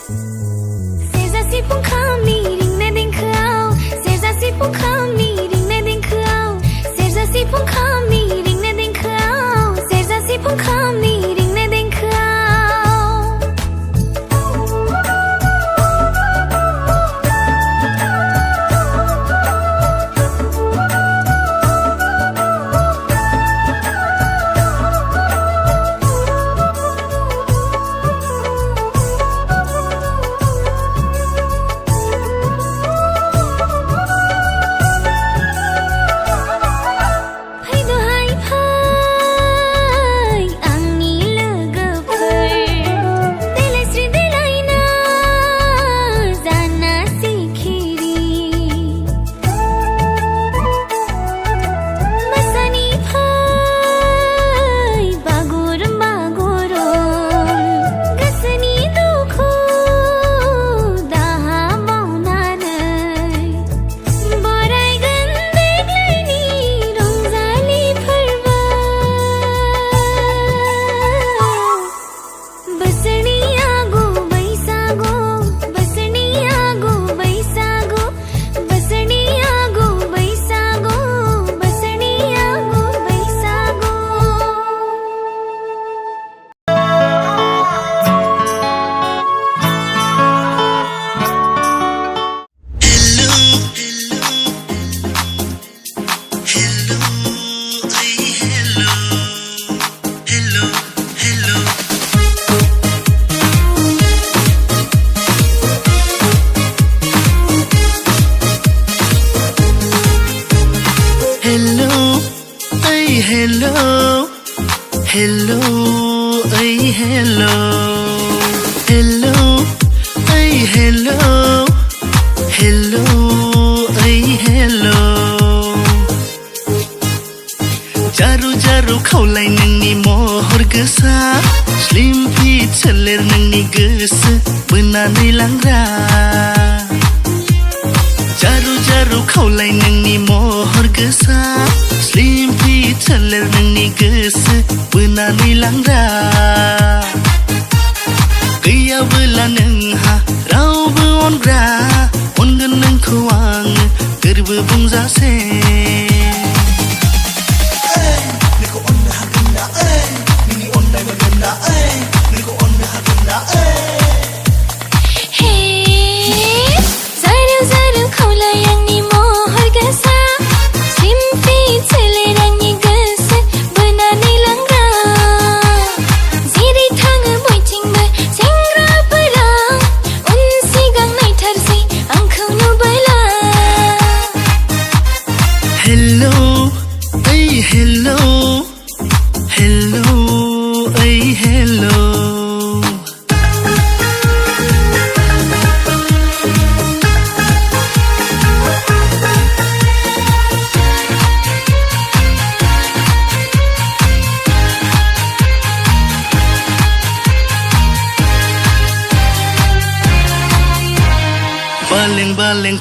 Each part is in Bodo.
सेरजा सिफुं खामनि रिंनाय देंखोआव सेरजा सिफुं खामनि रिंनाय देंखोआव सेरजा सिफुं खामनि रिंनाय देंखोआव सेरजा सिफुं खामनि रिंनाय देंखोआव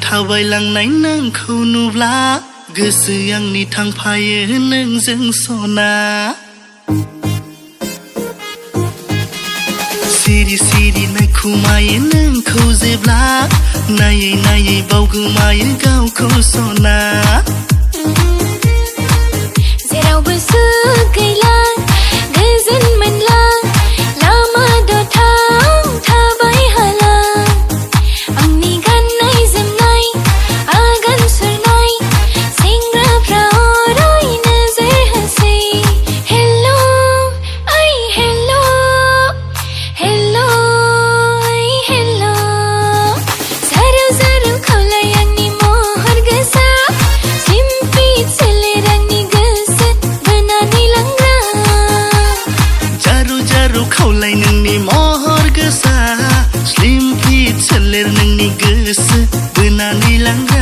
थाबायलांनाय नोंखौ नुब्ला गोसो आंनि थांफायो नोंजों सना सिरि सिरि नायखुमायो नोंखौ जेब्ला नायै नायै बावगोमायो गावखौ सना जेरावबो सुख गैला गोजोन मोनला लामा दथाव थाबाय हाला आंनि गाननाय जोमनाय आगान सुरनाय सेंग्राफ्रा अराय नोजोर होसै हेलो ओइ हेलो हेलो ओइ हेलो जारौ जारौ खावलाय आंनि महर गोसा सिम्पि सोलेर आंनि गोसो बोनानै लांग्रा जारु जारु खावलाय नोंनि महर गोसा स्लिम फिट सोलेर नोंनि गोसो बोनानै लांग्रा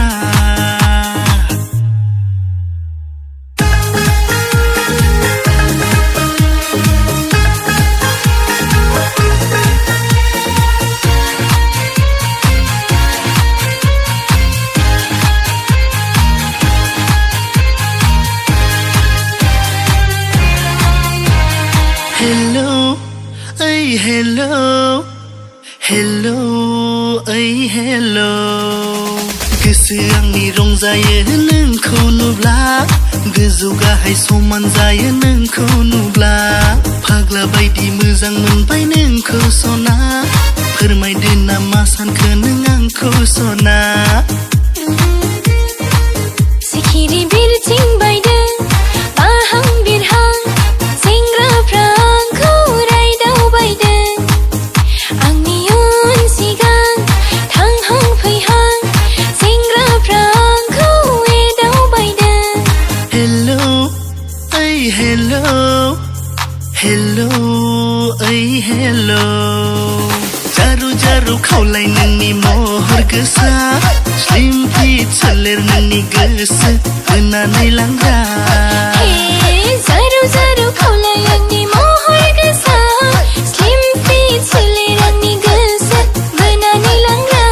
Hello, hey hello, hello. ओइ हेलो गोसो आंनि रंजायो नोंखौ नुब्ला गोजौ गाहाय समान जायो नोंखौ नुब्ला फाग्ला बायदि मोजां मोनबाय नोंखौ सना फोरमायदो ना मा सानखो नों आंखौ सना सिखिरि बिरथिं बायदों बाहां बिरहां सेंग्राफ्रा आंखौ रायदावबायदों आंनि उन सिगां थांहां फैहां सेंग्राफ्रा आंखौ एदावबायदों हेलो ओइ हेलो हेलो ओइ हेलो जारु जारु खावलाय नोंनि महर गोसा स्लिम फिट सोलेर नोंनि गोसो बोनानै लांग्रा हे जारु जारु खावलाय आंनि महर गोसा स्लिम फिट सोलेर आंनि गोसो बोनानै लांग्रा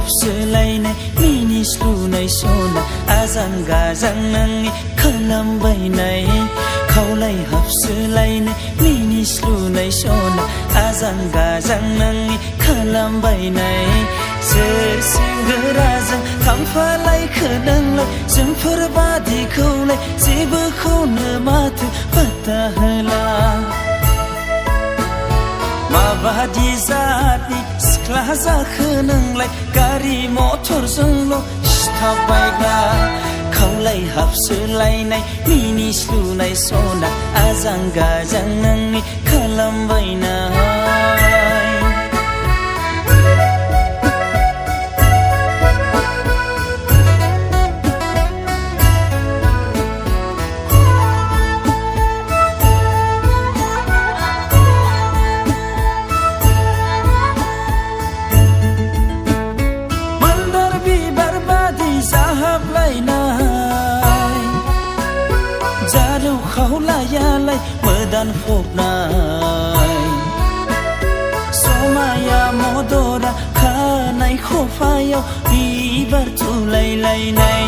हाबसोलायनाय मिनिस्लुनाय सना आजां गाजां नोंनि खालामबायनाय खावलाय हाबसोलायनाय मिनिस्लुनाय सना आजां गाजां नोंनि खालामबायनाय सोर सेंग्राजों खामफालायखो नोंलाय जोंफोर बादिखौलाय जेबोखौनो माथो पात्ता होला माबादि जातनि सिख्ला जाखो नोंलाय गारि मथरजोंल' सिथाबबायग्रा खावलाय हाबसोलायनाय मिनिस्लुनाय सना आजां गाजां नोंनि खालामबायनाय जारौ खावलायालाय मोदान फबनाय समाया मदरा खानाय खफायाव बिबार थुलायलायनाय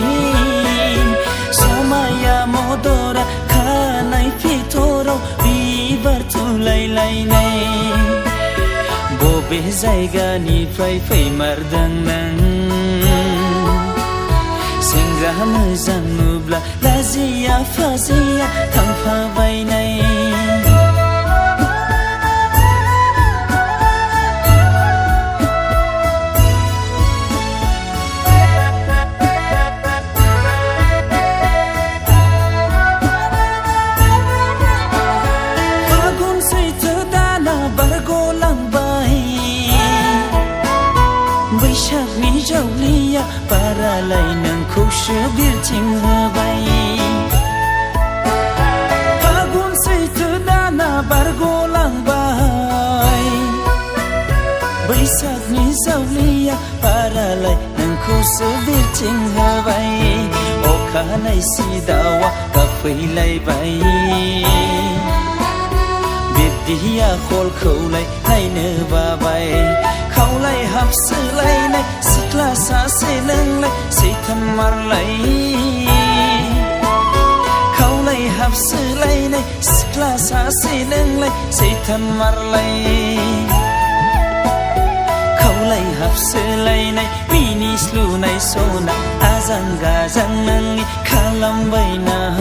समाया मदरा खानाय फिथराव बिबार थुलायलायनाय बबे जायगानिफ्राय फैमारदों नों सेंग्रा मोजां नुब्ला लाजिया फाजिया थांफाबायनाय फागुन सैथो दाना बारग'लांबाय बैसागनि जावलिया बारालाय नोंखौसो बिरथिं होबाय फागुन सैथो दाना बारग'लांबाय बैसागनि जावलिया बारालाय नोंखौसो बिरथिं होबाय अखानायसि दाउआ गाबफैलायबाय बिब्दिया खलखौलाय नायनो बाबाय खावलाय हाबसोलायनाय सिख्ला सासे नोंलाय सैथाम मारलाय खावलाय हाबसोलायनाय सिख्ला सासे नोंलाय सैथाम मारलाय खावलाय हाबसोलायनाय मिनिस्लुनाय सना आजां गाजां नोंनि खालामबायनाय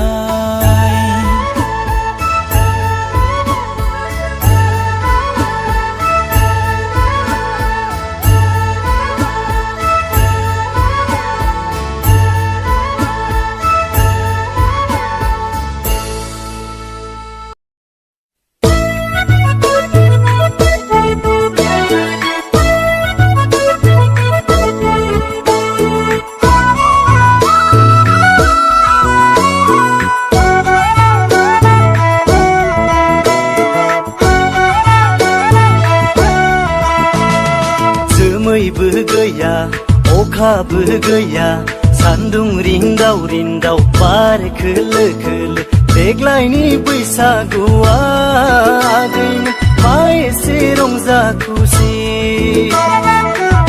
गैया अखाबो गैया सान्दुं रिंदाव रिंदाव बार खोलो खोलो देग्लायनि बैसागुआ आगैमोन मा एसे रंजा खुसि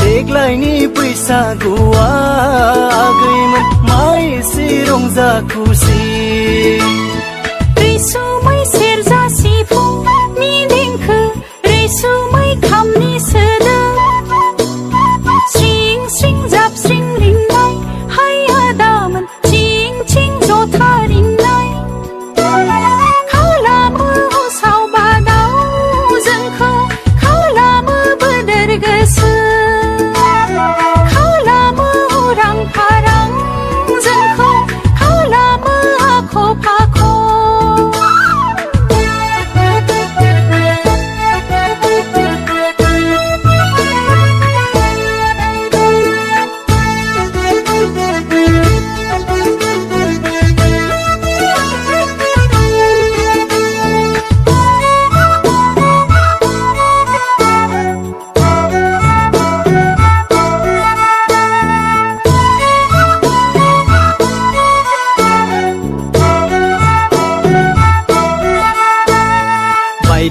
देग्लायनि बैसागुआ आगैमोन मा एसे रंजा खुसि रैसुमै सेरजा सिफुंनि देंखो रैसुमै खामनि सोदोब स्रिं स्रिं जाबस्रिं रिंनाय हायआदामोन थिं थिं जथा रिंनाय खालामो उसाव बादाव जोंखौ खालामो बोदोर गोसो खालामो उरां फारां जोंखौ खालामो आख' फाख'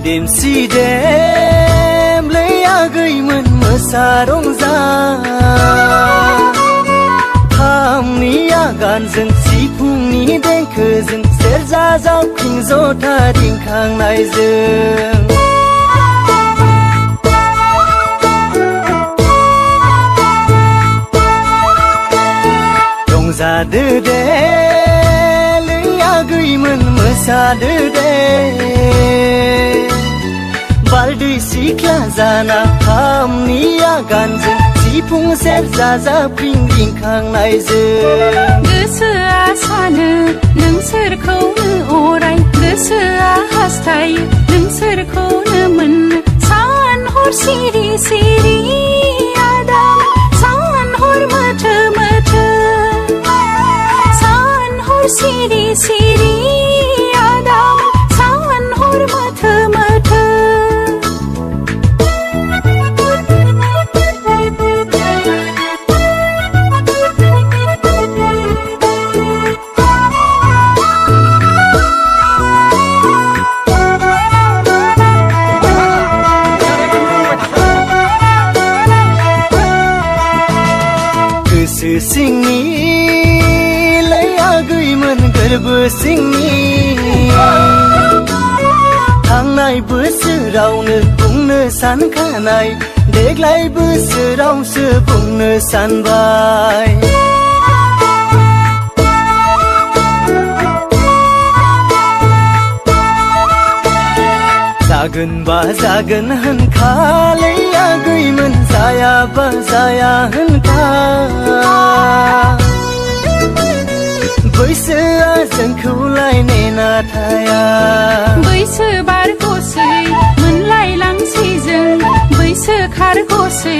देमसि देमलै आगैमोन मोसा रंजा खामनि आगानजों सिफुंनि देंखोजों सेरजा जावख्रिं जथा रिंखांनायजों रंजादो दे लै आगैमोन मोसादो दे बारदै सिख्ला जाना खामनि आगानजों सिफुं सेरजा जावख्रिं रिंखांनायजों गोसोआ सानो नोंसोरखौनो अराय गोसोआ हास्थायो नोंसोरखौनो मोननो सान हर सिरि सिरि आदाम सान हर मोथो मोथो सान हर सिरि सिरि आदाम सान हर मोथो मोथो गोसो सिंनि लै आगैमोन गोरबो सिंनि थांनाय बोसोरावनो बुंनो सानखानाय देग्लाय बोसोरावसो बुंनो सानबाय जागोनबा जागोन होनखालै आगैमोन जायाबा जाया होनखा बैसोआ जोंखौलाय नेना थाया बैसो बारग'सै मोनलायलांसै जों बैसो खारग'सै